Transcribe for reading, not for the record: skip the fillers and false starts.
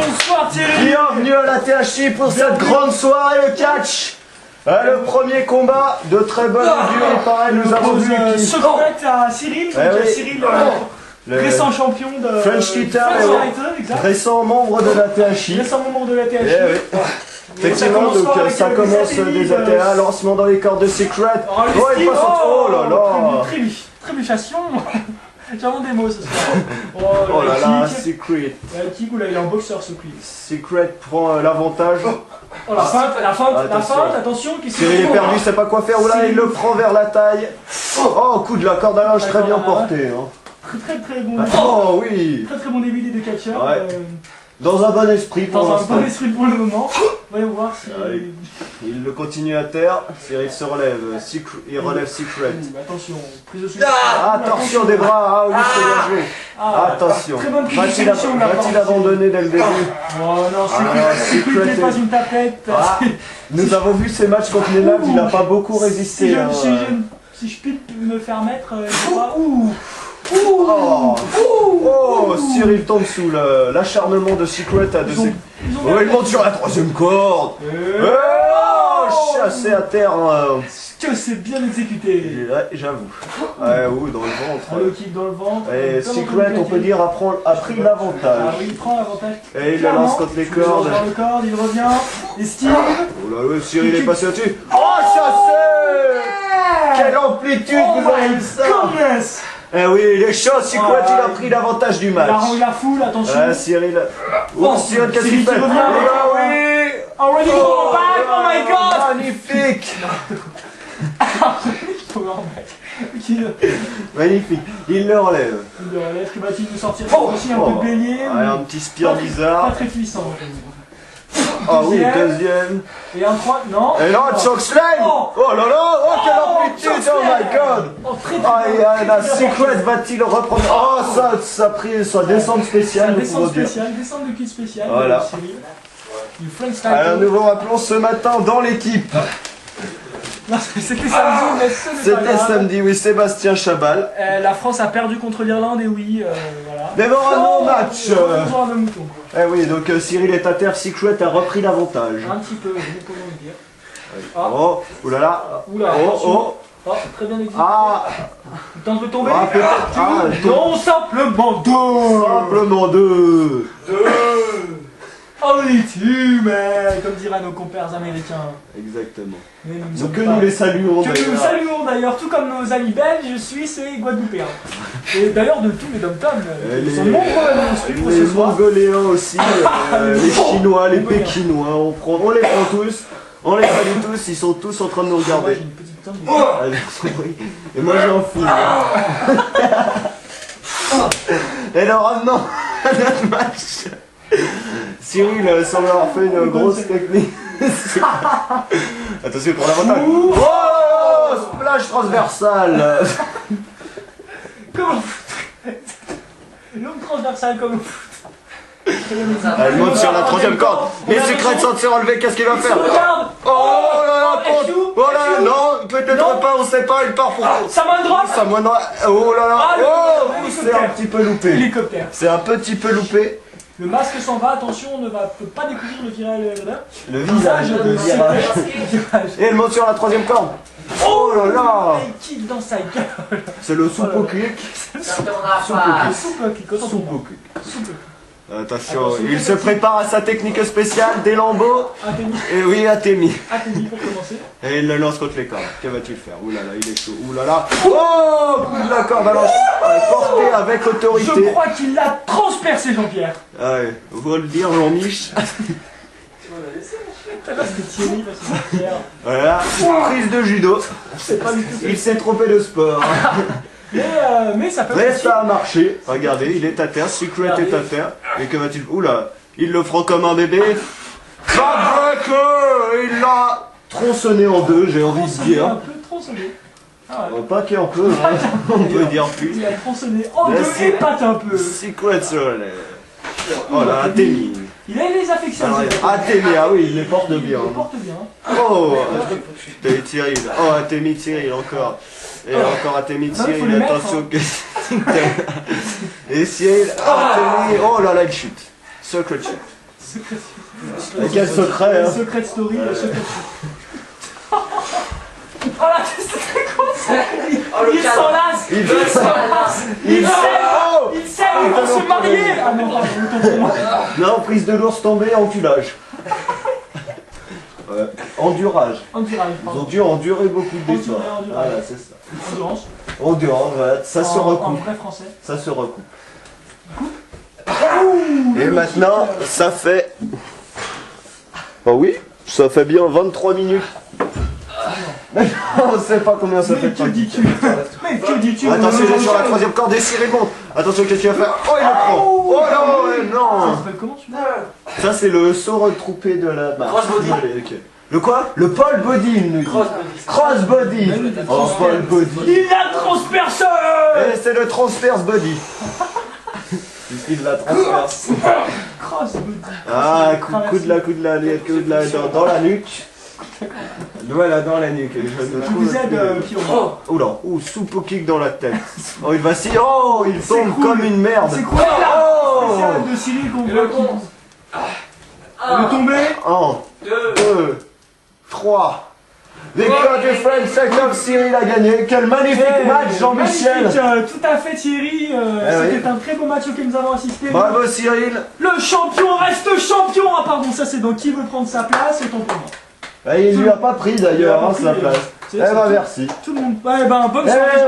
Bonsoir Thierry. Bienvenue à la THI pour cette grande soirée de catch. Le premier combat de très bonne augure, et pareil, nous avons vu qui Secret à Cyril, Cyril, récent champion de French Fighter, récent membre de la THI. Récent membre de la THI. Effectivement, donc ça commence des ATA, lancement dans les cordes de Secret. Oh là là, trébuchation. J'ai vraiment des mots ce soir. Oh là là, Secret. Le kick où là il est en boxeur ce clip. Secret prend l'avantage. Oh la feinte, attention. Cyril est perdu, il sait pas quoi faire. Oula, il le prend vers la taille. Oh, coup de la corde à linge très bien porté. Très bon. Oh oui. Très bon début des deux catcheurs. Dans un bon esprit pour l'instant. Dans un bon esprit pour le moment. Voyons voir si... Il le continue à terre. Cyril se relève. Il relève Secret. Attention, prise au sud. Attention des bras. Ah oui, c'est bien joué. Attention. Va-t-il abandonner dès le début? Oh non, Secret n'est pas une tapette. Nous avons vu ces matchs contre les Navs, il n'a pas beaucoup résisté. Si je puis me faire mettre... Cyril tombe sous l'acharnement de Secret à deux secondes. Il monte sur la troisième corde. Chassé à terre. Que c'est bien exécuté. J'avoue. Oui, dans le ventre. Le kick dans le ventre. Et Secret, on peut dire, a pris l'avantage. Ah oui, il prend l'avantage. Et il le lance contre les cordes. Il revient. Esquive. Oh là là, Cyril est passé au-dessus. Oh, chassé! Quelle amplitude vous avez eu ça! Eh oui, il est chaud, Secret, il a pris l'avantage du match. Il a foule, attention. Cyril. Cyril, qu'est-ce qu'il fait? Oh oui! Already go back, oh my god! Magnifique! Magnifique, il le relève. Qui va-t-il nous sortir aussi un peu de bélier? Un petit spire bizarre. Pas très puissant. Ah oui, deuxième. Et un 3, non. Et là, chokeslam. Oh là là, oh quelle amplitude, oh my god. La Secret va-t-il reprendre? Oh, ça a pris sa descente spéciale. Descente de kit spécial. Voilà. Alors nous vous rappelons ce matin dans l'équipe. C'était samedi, mais c'était samedi, oui, Sébastien Chabal. La France a perdu contre l'Irlande, et oui, voilà. Mais bon, un non-match. Eh oui, donc Cyril est à terre, Secret a repris l'avantage. Un petit peu, nous pouvons le dire. Oh, oulala. Oh, très bien exécuté. Il tente de tomber. Non, simplement deux. Ultimate, comme diraient nos compères américains. Exactement. Donc nous les saluons d'ailleurs. Que nous saluons d'ailleurs, tout comme nos amis belges, suisses et guadeloupéens. Et d'ailleurs de tous les dom-toms, ils sont nombreux à nous suivre ce soir. Les mongoléens aussi, les chinois, les pékinois, on les prend tous, on les salue tous, ils sont tous en train de nous regarder. J'ai une petite tongue. Et moi j'en fous. Et alors maintenant, notre match. Cyril semble avoir fait une grosse technique. Attention pour l'avantage. Oh, splash transversal. Comment l'homme transversal comme elle monte sur la troisième corde. Mais Secret sans se relever, qu'est-ce qu'il va faire? Oh là là, non, peut-être pas, on sait pas, il part pour... Ça m'a drop. Oh là là, c'est un petit peu loupé. Hélicoptère. C'est un petit peu loupé. Le masque s'en va, attention, on ne peut pas découvrir le visage de virage. Et elle monte sur la troisième corde. Oh là là. Il kick dans sa gueule. C'est le soupe kick. Attention, il se prépare à sa technique spéciale, des lambeaux. Et oui, Atemi. Atemi pour commencer. Et il le lance contre les cordes. Que vas-tu faire? Ouh là là, il est chaud. Ouh là là. Oh, coup de la corde à porté avec autorité. Je crois qu'il l'a transpercé, Jean-Pierre. Ouais, vous le dire, Jean-Mich. Voilà, prise de judo. Il s'est trompé de sport. Mais ça peut Mais ça a marché. Regardez, il est à terre, Secret est à terre. Et que va-t-il... Oula, il le prend comme un bébé. Il l'a tronçonné en deux, j'ai envie de dire. Un peu tronçonné. Pas qu'un peu, on peut dire plus. Il a tronçonné en deux et pâte un peu. Secret se relève. Oh là, Atemi. Il a les affections. Atemi, ah oui, il les porte bien. Il les porte bien. Oh, Cyril. Oh, Atemi, Cyril, encore. Et encore Atemi, Cyril, attention que... Et Cyril, Atemi, oh là là, il chute. Secret chute. Quel secret, hein. Secret story, secret. Voilà, c'était con ça. Il s'enlace. Il s'aime, ils vont se marier. Ah non, pardon, autant pour moi. Non, prise de l'ours tombée, enculage. Endurage. Ils ont dû endurer beaucoup d'efforts. Voilà, c'est ça. Endurance. Endurance, voilà, ça se recoupe. En vrai français. Ça se recoupe. Et maintenant, ça fait... Oh oui, ça fait bien 23 minutes. On sait pas combien ça fait. Mais que dis-tu? Mais que dis-tu? Attention, il est sur la troisième corde et Cyril monte. Attention, qu'est-ce qu'il va faire? Oh, il le prend. Oh non, Ça s'appelle comment celui-là? Ça, c'est le saut retroupé de la barre. Crossbody. Okay. Le quoi? Le pole body, il nous dit. Crossbody. Oh, pole body. Il la transperce. Et c'est le transverse body. Il la transperce. Crossbody. Ah, coup de la dans la nuque. Voilà, dans la nuque. Je vous aide, Pierrot. Oula, soupe au kick dans la tête. Oh, il va si. Oh, il tombe cool. comme une merde. C'est quoi là? Spécial de Cyril qu'on voit qui. Il est tombé. 1, 2, 3. Victoire du French Sector, Cyril a gagné. Quel magnifique match, Jean-Michel. Tout à fait, Thierry. C'était un très beau match auquel nous avons assisté. Bravo, Cyril. Le champion reste champion. Ah pardon, ça c'est donc qui veut prendre sa place, autant pour moi. Il lui a pas pris d'ailleurs sa place. Eh ben merci. Tout le monde. Ouais, ben bonne soirée.